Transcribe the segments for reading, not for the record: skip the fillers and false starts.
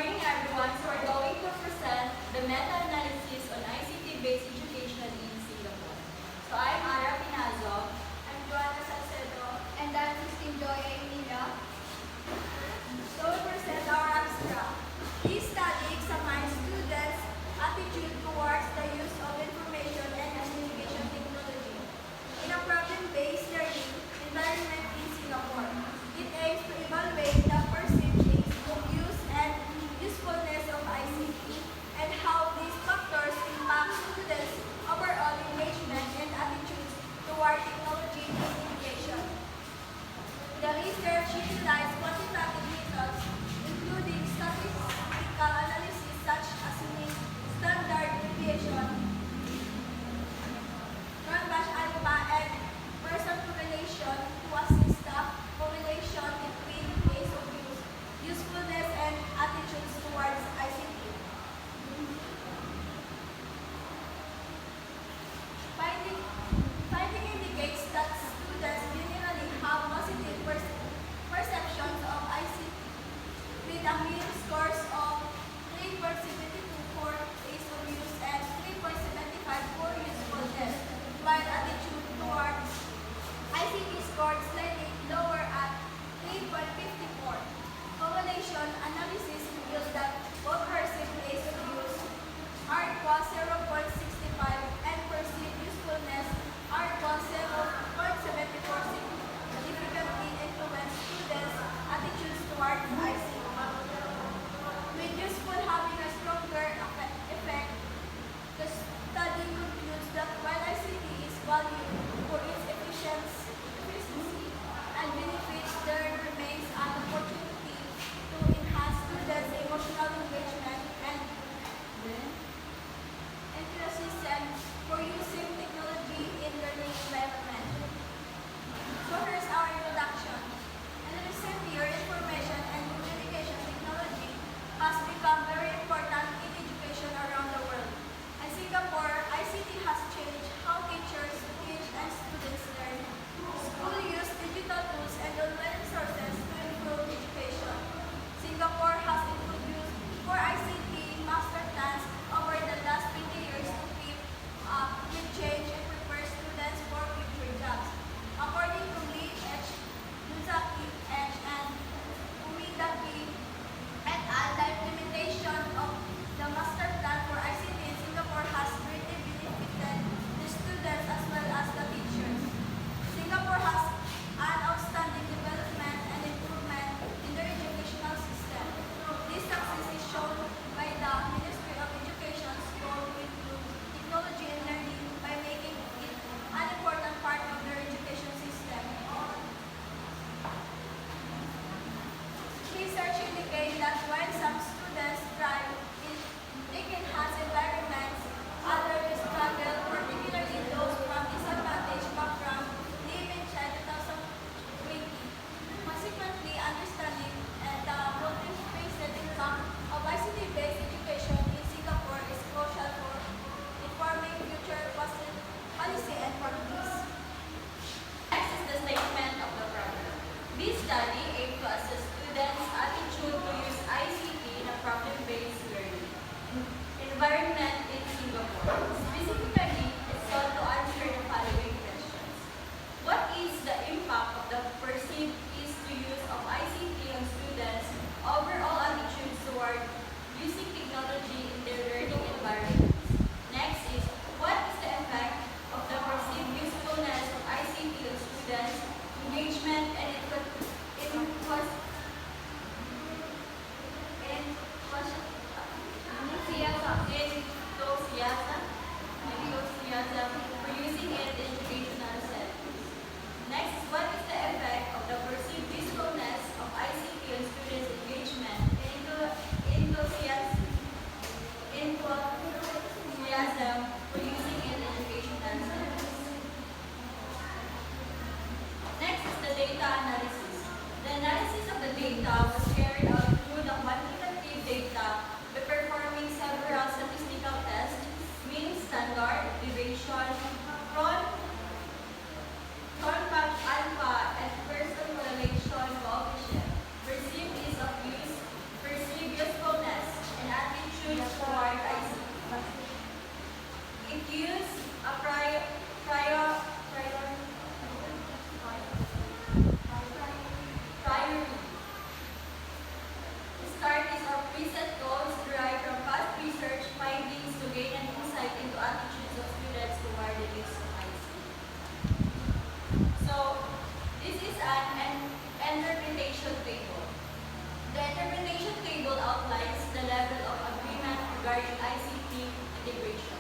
morning, everyone. So we're going to present the meta-analysis on ICT-based education in Singapore. So I'm Ara Pinazo. I'm Joanna Salcedo. And I'm Christine Joy Aymila. So we present our abstract. This study examines students' attitude towards the use of information and communication technology in a problem-based learning environment in Singapore. It aims to evaluate the perceived use and usefulness of ICT and how these factors impact students' overall engagement and attitudes toward technology in education. The research utilized quantitative methods preset goals derived from past research findings to gain an insight into attitudes of students toward the use of ICT. So, this is an interpretation table. The interpretation table outlines the level of agreement regarding ICT integration,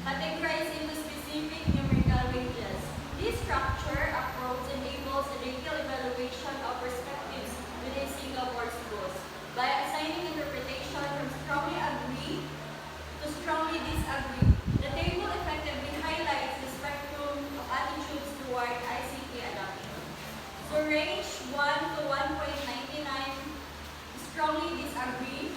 categorized into specific numerical ranges. This structure approach enables a detailed evaluation of perspectives within Singapore's schools by assigning interpretation from strongly agree to strongly disagree. The table effectively highlights the spectrum of attitudes toward ICT adoption. So range 1 to 1.99 strongly disagree,